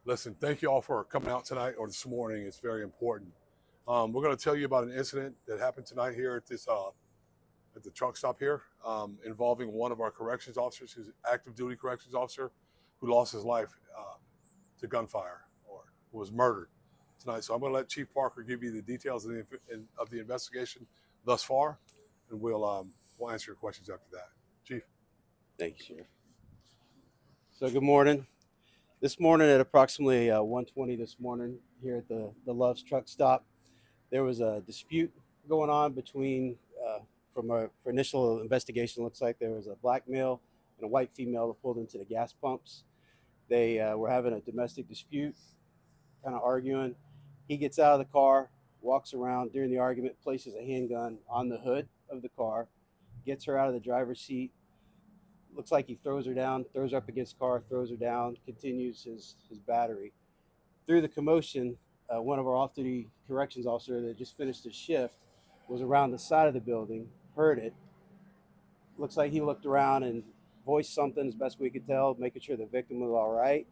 Listen, thank you all for coming out tonight or this morning. It's very important. We're going to tell you about an incident that happened tonight here at this at the truck stop here, involving one of our corrections officers, who's an active duty corrections officer, who lost his life to gunfire or was murdered tonight. So I'm going to let Chief Parker give you the details of the investigation thus far, and we'll answer your questions after that. Chief. Thank you, Sheriff. So good morning. This morning at approximately 1:20 this morning here at the Love's truck stop, there was a dispute going on between, from our initial investigation, looks like there was a black male and a white female that pulled into the gas pumps. They were having a domestic dispute, kind of arguing. He gets out of the car, walks around during the argument, places a handgun on the hood of the car, gets her out of the driver's seat. Looks like he throws her down, throws her up against the car, throws her down, continues his battery. Through the commotion, one of our off-duty corrections officers that just finished his shift was around the side of the building, heard it. Looks like he looked around and voiced something as best we could tell, making sure the victim was all right.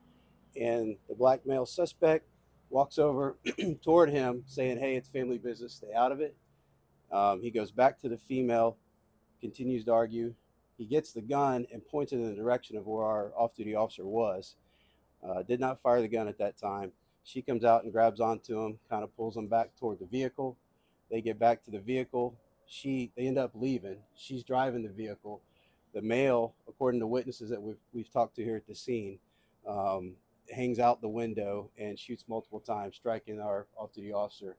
And the black male suspect walks over toward him saying, "Hey, it's family business, stay out of it." He goes back to the female, continues to argue. He gets the gun and points it in the direction of where our off-duty officer was. Did not fire the gun at that time. She comes out and grabs onto him, kind of pulls him back toward the vehicle. They get back to the vehicle. They end up leaving. She's driving the vehicle. The male, according to witnesses that we've talked to here at the scene, hangs out the window and shoots multiple times, striking our off-duty officer.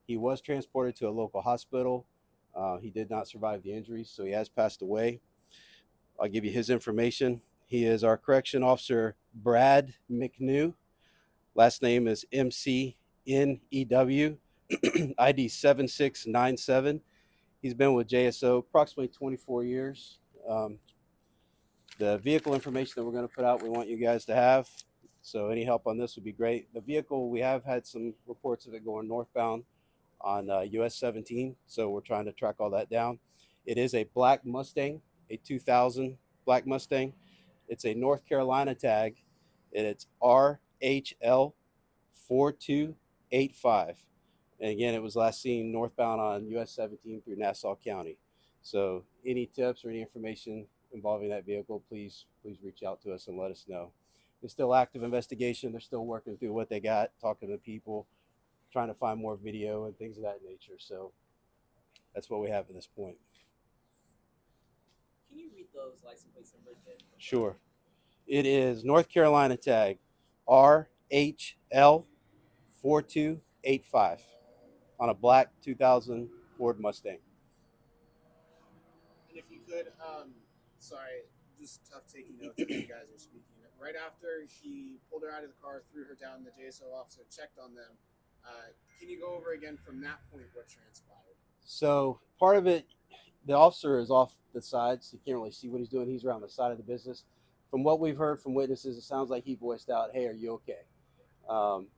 He was transported to a local hospital. He did not survive the injuries, so he has passed away. I'll give you his information. He is our Correction Officer Brad McNew. Last name is McNew, ID 7697. He's been with JSO approximately 24 years. The vehicle information that we're going to put out, we want you guys to have. So any help on this would be great. The vehicle, we have had some reports of it going northbound on US 17. So we're trying to track all that down. It is a black Mustang, a 2000 black Mustang. It's a North Carolina tag, and it's RHL 4285. And again, it was last seen northbound on US 17 through Nassau County. So any tips or any information involving that vehicle, please reach out to us and let us know. It's still active investigation. They're still working through what they got, talking to people, trying to find more video and things of that nature. So that's what we have at this point. Can you read those license plate numbers again? Sure. It is North Carolina tag RHL 4285 on a black 2000 Ford Mustang. And if you could, sorry, just tough taking notes as you guys are speaking. Right after he pulled her out of the car, threw her down, the JSO officer checked on them. Can you go over again from that point what transpired? So part of it, the officer is off the side, so you can't really see what he's doing. He's around the side of the business. From what we've heard from witnesses, it sounds like he voiced out, "Hey, are you okay?"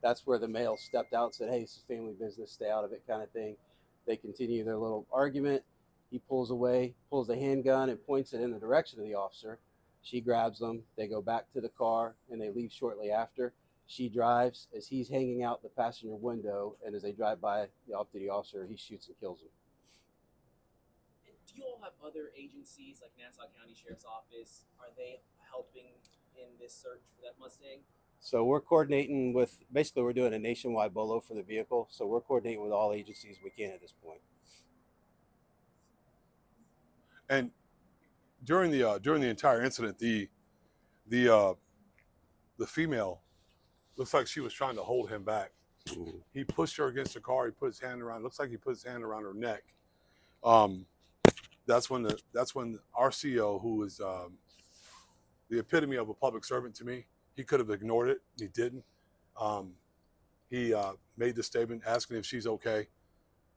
That's where the male stepped out and said, "Hey, this is family business, stay out of it," kind of thing. They continue their little argument. He pulls away, pulls the handgun and points it in the direction of the officer. She grabs them. They go back to the car and they leave shortly after. She drives as he's hanging out the passenger window, and as they drive by the off-duty officer, he shoots and kills him. And do you all have other agencies like Nassau County Sheriff's Office? Are they helping in this search for that Mustang? So we're coordinating with, basically we're doing a nationwide BOLO for the vehicle. So we're coordinating with all agencies we can at this point. And during the entire incident, the female looks like she was trying to hold him back. He pushed her against the car. He put his hand around. Looks like he put his hand around her neck. That's when our CO, who is the epitome of a public servant to me, he could have ignored it. He didn't. He made the statement asking if she's okay.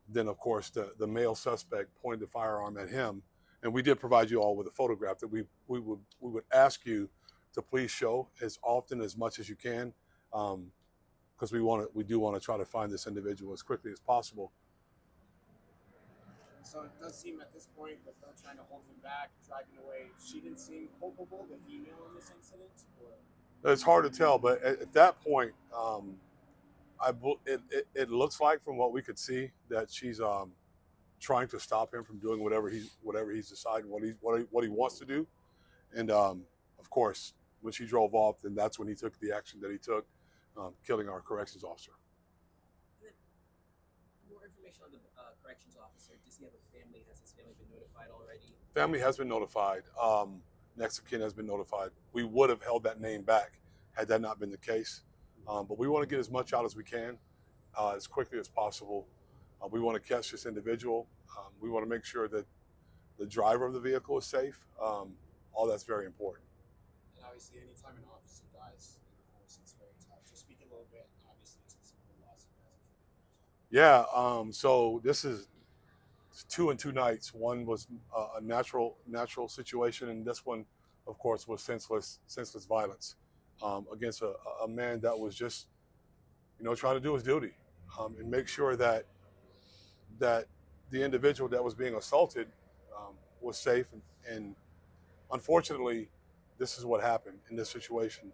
Then, of course, the male suspect pointed the firearm at him. And we did provide you all with a photograph that we would ask you to please show as often, as much as you can, because we do want to try to find this individual as quickly as possible. So it does seem at this point, with her trying to hold him back, driving away, she didn't seem culpable, the female, in this incident? Or? It's hard to tell, but at that point, it looks like from what we could see that she's trying to stop him from doing whatever he's deciding what he wants to do, and of course, when she drove off, then that's when he took the action that he took, killing our corrections officer. And then more information on the corrections officer. Does he have a family? Has his family been notified already? Family has been notified. Next of kin has been notified. We would have held that name back had that not been the case. But we want to get as much out as we can, as quickly as possible. We want to catch this individual. We want to make sure that the driver of the vehicle is safe. All that's very important. And obviously, anytime an officer dies in the force, it's very tough. Just speak a little bit, obviously, to some of the loss you guys have had. Yeah. So this is 2 and 2 nights. One was a natural situation, and this one, of course, was senseless violence against a man that was just, trying to do his duty and make sure that the individual that was being assaulted was safe. And unfortunately, this is what happened in this situation.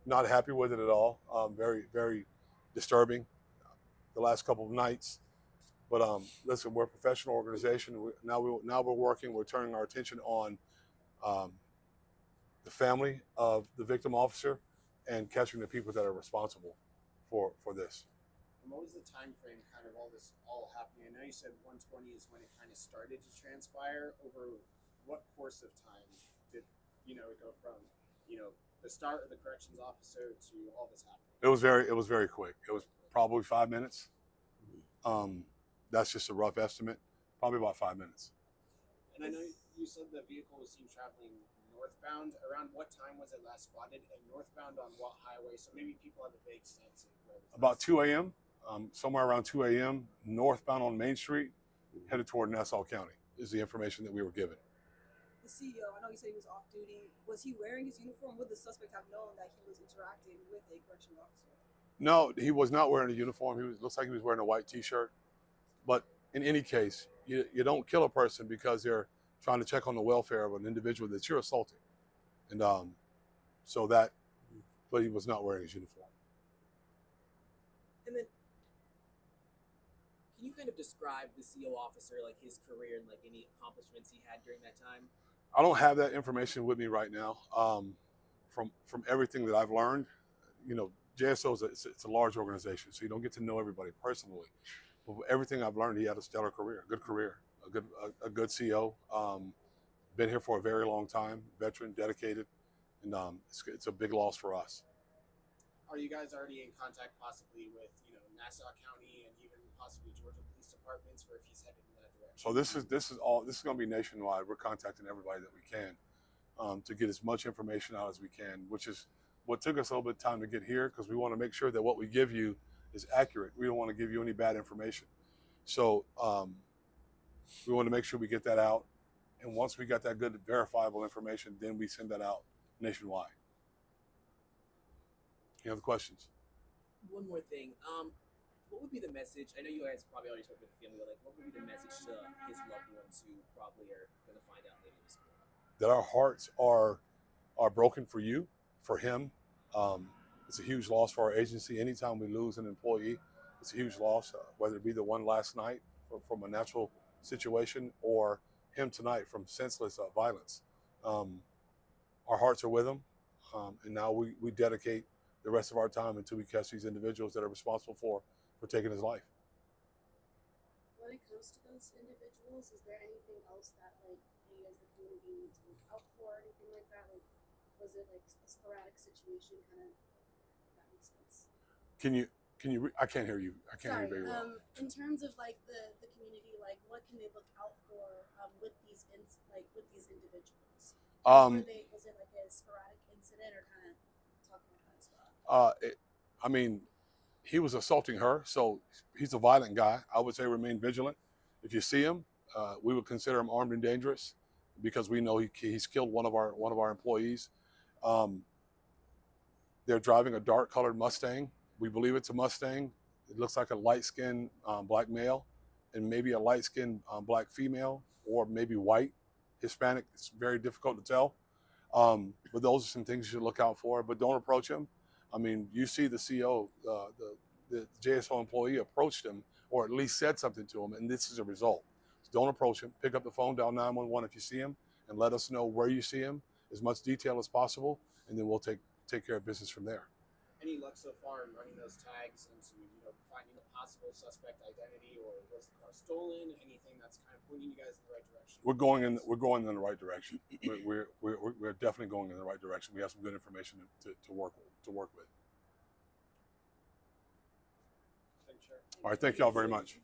Not happy with it at all. Very, very disturbing the last couple of nights. But listen, we're a professional organization. Now we're working. We're turning our attention on the family of the victim officer and catching the people that are responsible for this. And what was the time frame, kind of all this happening? I know you said 120 is when it kind of started to transpire. Over what course of time did it go from the start of the corrections officer to all this happening? It was very quick. It was probably 5 minutes. That's just a rough estimate. Probably about 5 minutes. And I know you said the vehicle was seen traveling northbound. Around what time was it last spotted? And northbound on what highway? So maybe people have a vague sense of where it was. About 2 a.m. Somewhere around 2 a.m. northbound on Main Street, headed toward Nassau County is the information that we were given. The CEO, I know you said he was off duty. Was he wearing his uniform? Would the suspect have known that he was interacting with a corrections officer? No, he was not wearing a uniform. Looks like he was wearing a white T-shirt. But in any case, you don't kill a person because they're trying to check on the welfare of an individual that you're assaulting. And but he was not wearing his uniform. And then, can you kind of describe the CO officer, like his career and like any accomplishments he had during that time? I don't have that information with me right now. From everything that I've learned, JSO it's a large organization, so you don't get to know everybody personally. But everything I've learned, he had a stellar career, a good CO. Been here for a very long time, veteran, dedicated, and it's a big loss for us. Are you guys already in contact possibly with Nassau County and even possibly Georgia Police Departments for if he's headed in that direction? So this is going to be nationwide. We're contacting everybody that we can to get as much information out as we can, which is what took us a little bit of time to get here, because we want to make sure that what we give you is accurate. We don't want to give you any bad information. So we want to make sure we get that out. And once we got that good verifiable information, then we send that out nationwide. Any other questions? One more thing. What would be the message? I know you guys probably already spoke with the family, but like, what would be the message to his loved ones who probably are going to find out later this morning? That our hearts are broken for you, for him. It's a huge loss for our agency. Anytime we lose an employee, it's a huge loss, whether it be the one last night from a natural situation or him tonight from senseless violence. Our hearts are with him, and now we dedicate the rest of our time until we catch these individuals that are responsible for taking his life. When it comes to those individuals, is there anything else that like you as the community need to look out for, or anything like that? Like, was it like a sporadic situation, kind of? If that makes sense. Can you? I can't hear you. I can't hear you very well. In terms of like the community, like what can they look out for with these individuals? Was it like a sporadic incident, or kind of talk about that as well? He was assaulting her, so he's a violent guy. I would say remain vigilant. If you see him, we would consider him armed and dangerous because we know he's killed one of our employees. They're driving a dark-colored Mustang. We believe it's a Mustang. It looks like a light-skinned black male and maybe a light-skinned black female, or maybe white, Hispanic. It's very difficult to tell. But those are some things you should look out for. But don't approach him. I mean, you see the CO, the JSO employee approached him, or at least said something to him, and this is a result. So don't approach him. Pick up the phone, dial 911 if you see him, and let us know where you see him, as much detail as possible, and then we'll take care of business from there. Any luck so far in running those tags into, you know, finding a possible suspect identity, or was the car stolen? Anything that's kind of pointing you guys in the right direction? We're going in the right direction. We're definitely going in the right direction. We have some good information to work with. Thanks, Sheriff. All right, thank y'all very much.